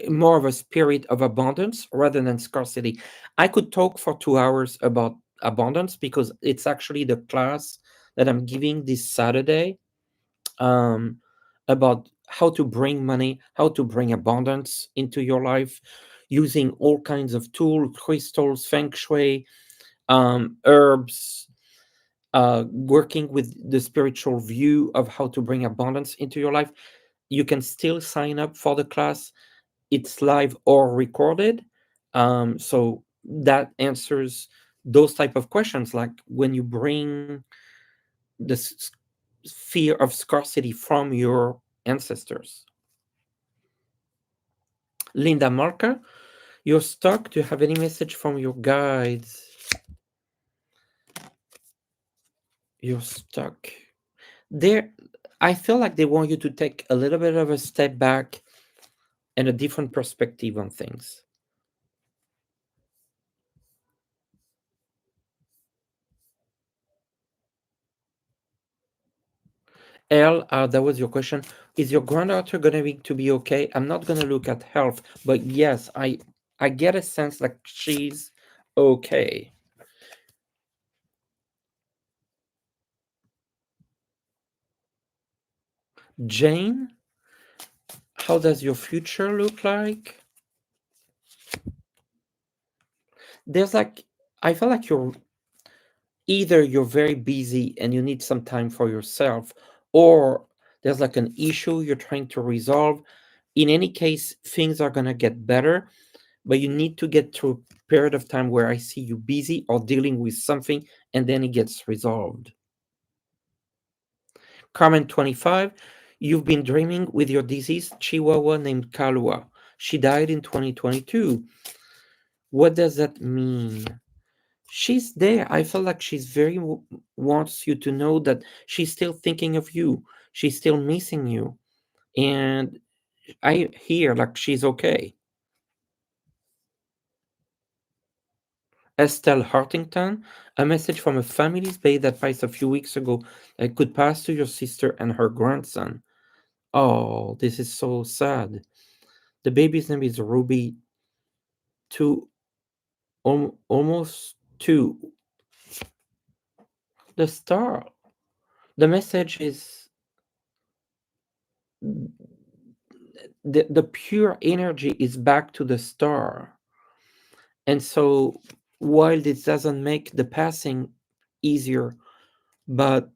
more of a spirit of abundance rather than scarcity. I could talk for 2 hours about abundance because it's actually the class that I'm giving this Saturday, um, about how to bring money, how to bring abundance into your life using all kinds of tools, crystals, feng shui, herbs, working with the spiritual view of how to bring abundance into your life. You can still sign up for the class. It's live or recorded. So that answers those type of questions, like when you bring the fear of scarcity from your ancestors. Linda Marker, you're stuck. Do you have any message from your guides? You're stuck. There, I feel like they want you to take a little bit of a step back and a different perspective on things. L, that was your question. Is your granddaughter gonna be okay? I'm not gonna look at health, but yes, I get a sense like she's okay. Jane, how does your future look like? There's like I feel like you're very busy and you need some time for yourself, or there's like an issue you're trying to resolve. In any case, things are gonna get better, but you need to get through a period of time where I see you busy or dealing with something and then it gets resolved. Carmen 25, you've been dreaming with your deceased chihuahua named Kalua. She died in 2022. What does that mean? She's there. I feel like she's very wants you to know that she's still thinking of you. She's still missing you. And I hear like she's okay. Estelle Hartington, a message from a family's bay that passed a few weeks ago that could pass to your sister and her grandson. Oh, this is so sad. The baby's name is Ruby, two, almost two. The star. The message is the pure energy is back to the star. And so, while this doesn't make the passing easier, but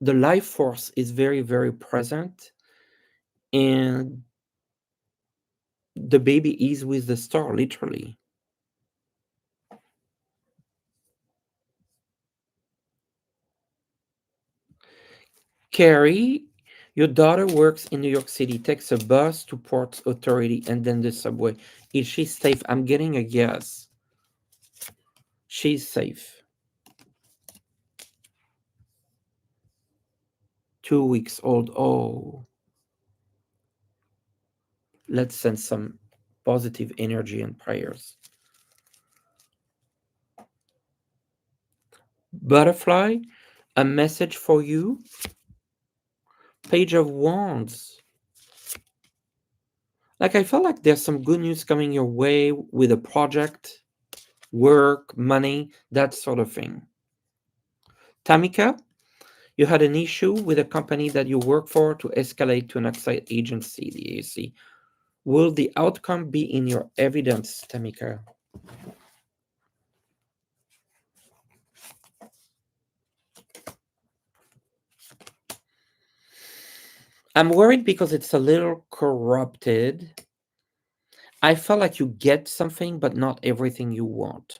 the life force is very, very present, and the baby is with the star, literally. Carrie, your daughter works in New York City, takes a bus to Port Authority and then the subway. Is she safe? I'm getting a yes. She's safe. 2 weeks old. Oh, let's send some positive energy and prayers. Butterfly, a message for you. Page of Wands. Like, I feel like there's some good news coming your way with a project, work, money, that sort of thing. Tamika, you had an issue with a company that you work for to escalate to an outside agency, the AC. Will the outcome be in your evidence, Tamika? I'm worried because it's a little corrupted. I felt like you get something, but not everything you want.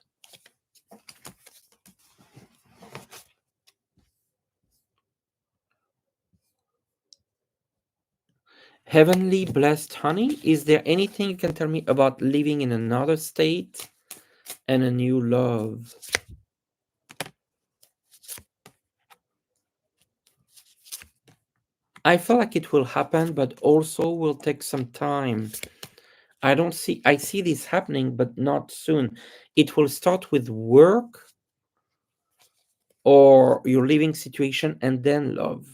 Heavenly blessed honey, is there anything you can tell me about living in another state and a new love? I feel like it will happen, but also will take some time. I see this happening, but not soon. It will start with work or your living situation and then love.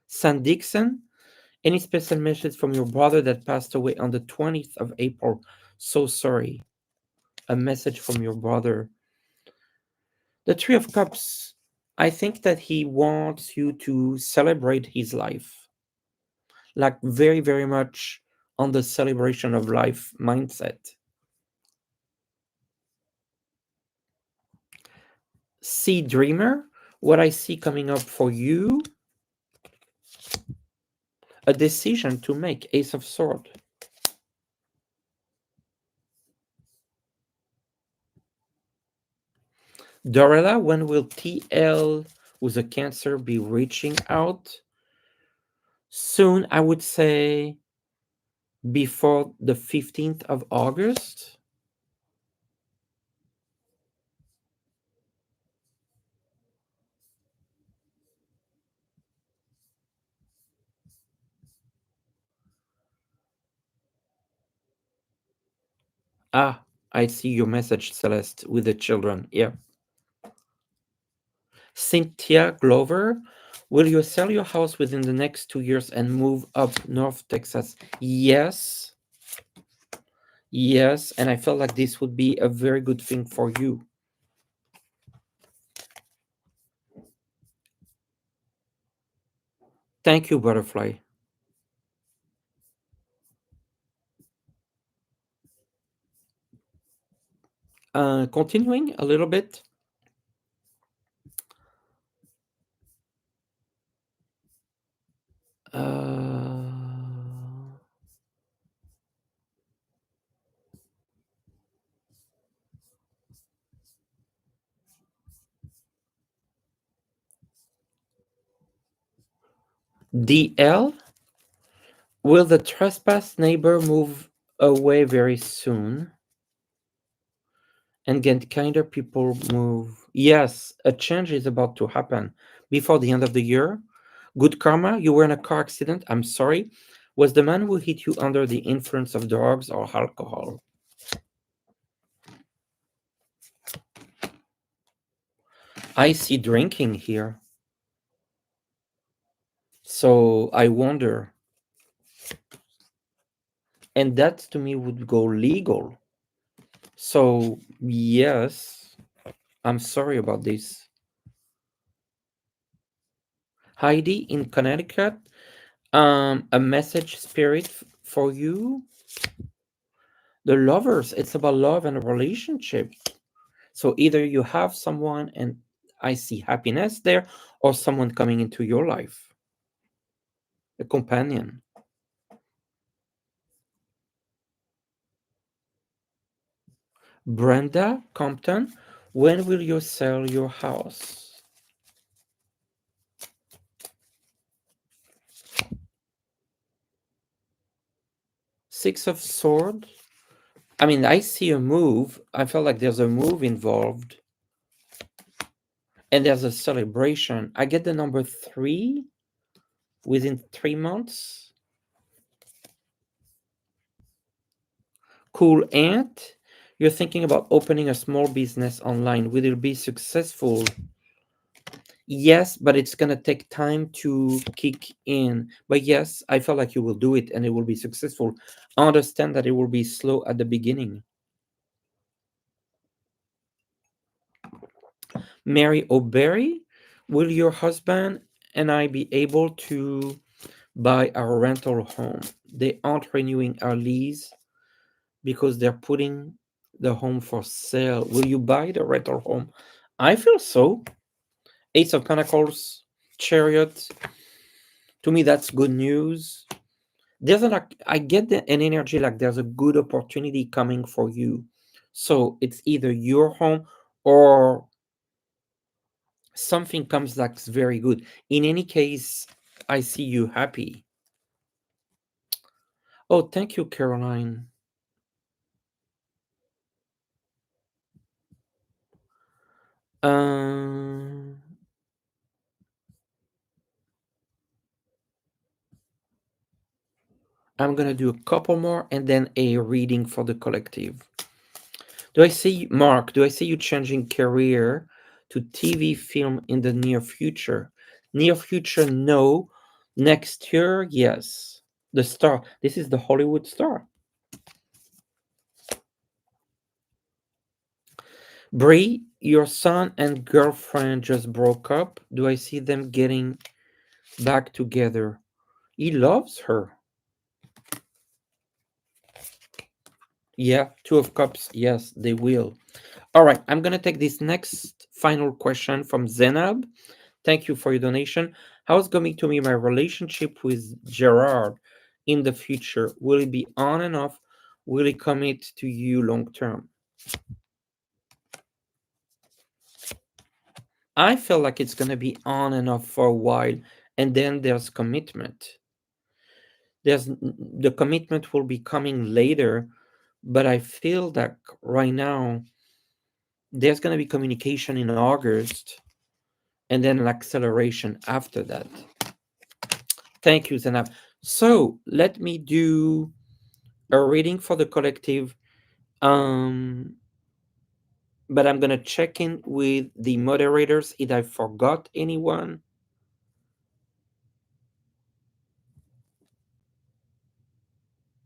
San Dixon, any special message from your brother that passed away on the 20th of April? So sorry. A message from your brother. The Three of Cups. I think that he wants you to celebrate his life, like very, very much on the celebration of life mindset. See Dreamer, what I see coming up for you, a decision to make, Ace of Sword. Dorella, when will TL with a cancer be reaching out? Soon, I would say before the 15th of August. Ah, I see your message, Celeste, with the children. Yeah. Cynthia Glover, Will you sell your house within the next 2 years and move up North Texas? Yes, yes, and I felt like this would be a very good thing for you. Thank you, Butterfly. Continuing a little bit. Uh, DL, will the trespass neighbor move away very soon and get kinder people move? Yes, a change is about to happen before the end of the year. Good karma, you were in a car accident. I'm sorry. Was the man who hit you under the influence of drugs or alcohol? I see drinking here. So I wonder. And that to me would go legal. So, yes, I'm sorry about this. Heidi in Connecticut, a message spirit for you. The lovers, it's about love and a relationship. So either you have someone and I see happiness there, or someone coming into your life, a companion. Brenda Compton, when will you sell your house? Six of Swords. I mean, I see a move. I feel like there's a move involved and there's a celebration. I get the number three within 3 months. Cool Ant, you're thinking about opening a small business online. Will it be successful? Yes, but it's going to take time to kick in. But yes, I feel like you will do it and it will be successful. Understand that it will be slow at the beginning. Mary O'Berry, will your husband and I be able to buy our rental home? They aren't renewing our lease because they're putting the home for sale. Will you buy the rental home? I feel so. Ace of Pentacles, Chariot. To me, that's good news. There's a, like I get an energy like there's a good opportunity coming for you. So it's either your home or something comes that's very good. In any case, I see you happy. Oh, thank you, Caroline. Um, I'm gonna do a couple more and then a reading for the collective. Do I see Mark? Do I see you changing career to TV film in the near future? Near future, no. Next year, yes. The star. This is the Hollywood star. Bree, your son and girlfriend just broke up. Do I see them getting back together? He loves her. Yeah, Two of Cups. Yes, they will. All right, I'm going to take this next final question from Zenab. Thank you for your donation. How's going to be my relationship with Gerard in the future? Will it be on and off? Will he commit to you long term? I feel like it's going to be on and off for a while, and then there's commitment. There's the commitment will be coming later, but I feel that right now there's going to be communication in August and then an acceleration after that. Thank you, Zanab. So let me do a reading for the collective. Um, but I'm gonna check in with the moderators if I forgot anyone.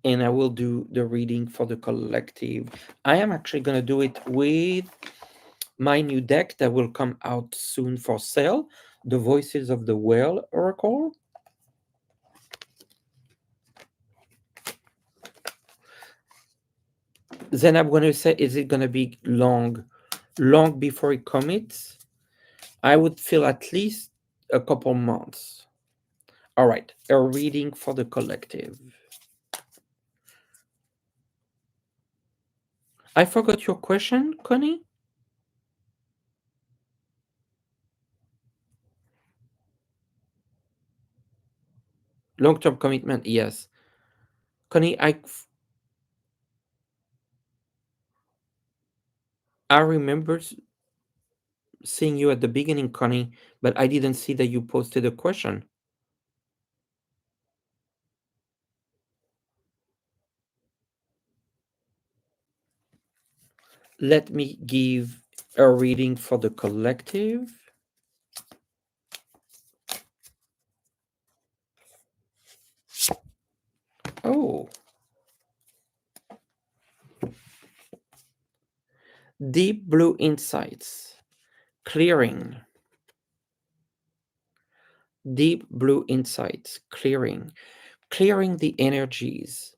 and I will do the reading for the collective. I am actually going to do it with my new deck that will come out soon for sale, the Voices of the Whale Oracle. Then I'm going to say, is it going to be long? Long before it commits? I would feel at least a couple months. All right, a reading for the collective. I forgot your question, Connie. Long-term commitment, yes. Connie, I remember seeing you at the beginning, Connie, but I didn't see that you posted a question. Let me give a reading for the collective. Oh, deep blue insights, clearing, deep blue insights, clearing the energies.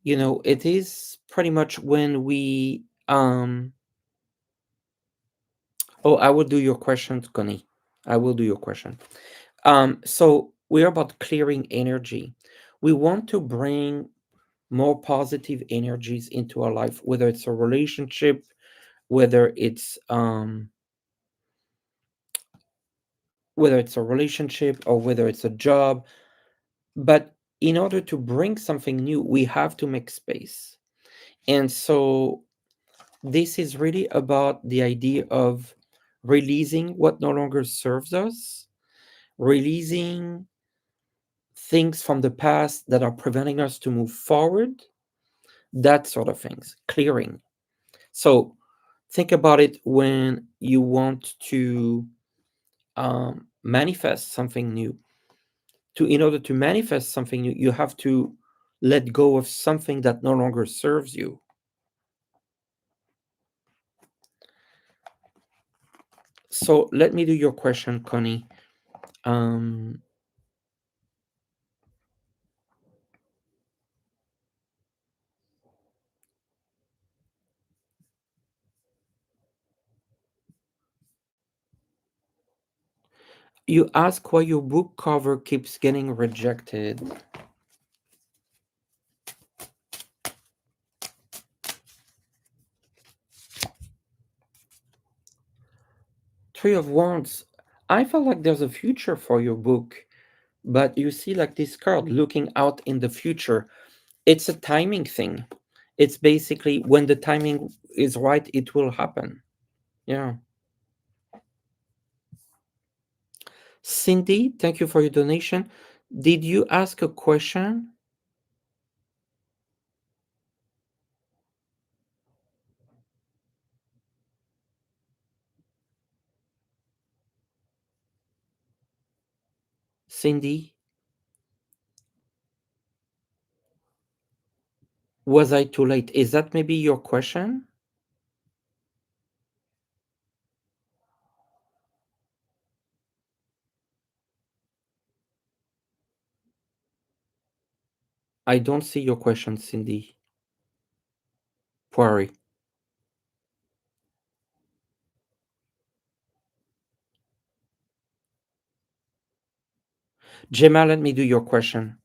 It is pretty much when we oh, I will do your question, Connie. I will do your question. So we're about clearing energy. We want to bring more positive energies into our life, whether it's a relationship, whether it's a relationship or whether it's a job. But in order to bring something new, we have to make space. And so this is really about the idea of releasing what no longer serves us, releasing things from the past that are preventing us to move forward, that sort of things, clearing. So think about it when you want to manifest something new. In order to manifest something new, you have to let go of something that no longer serves you. So let me do your question, Connie. Um, you ask why your book cover keeps getting rejected. Three of Wands. I feel like there's a future for your book, but you see, like this card looking out in the future. It's a timing thing. It's basically when the timing is right, it will happen. Yeah. Cindy, thank you for your donation. Did you ask a question? Cindy, was I too late? Is that maybe your question? I don't see your question, Cindy. Poiré. Gemma, let me do your question.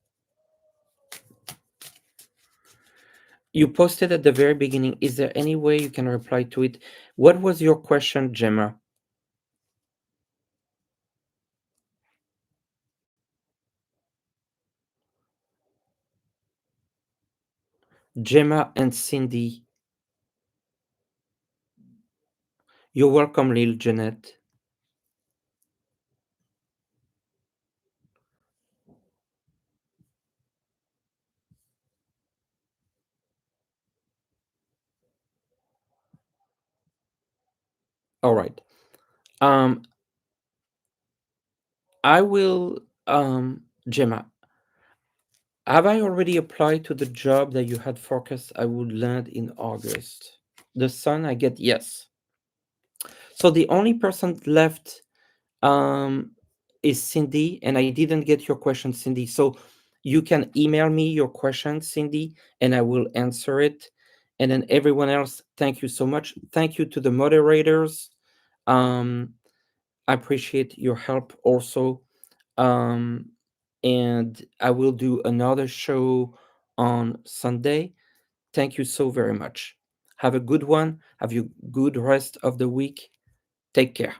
You posted at the very beginning. Is there any way you can reply to it? What was your question, Gemma? Gemma and Cindy. You're welcome, Lil Jeanette. All right. Um, I will, Gemma. Have I already applied to the job that you had forecast I would land in August? The sun, I get yes. So the only person left um, is Cindy, and I didn't get your question, Cindy. So you can email me your question, Cindy, and I will answer it. And then everyone else, thank you so much. Thank you to the moderators. Um, I appreciate your help also. Um, and I will do another show on Sunday. Thank you so very much. Have a good one. Have a good rest of the week. Take care.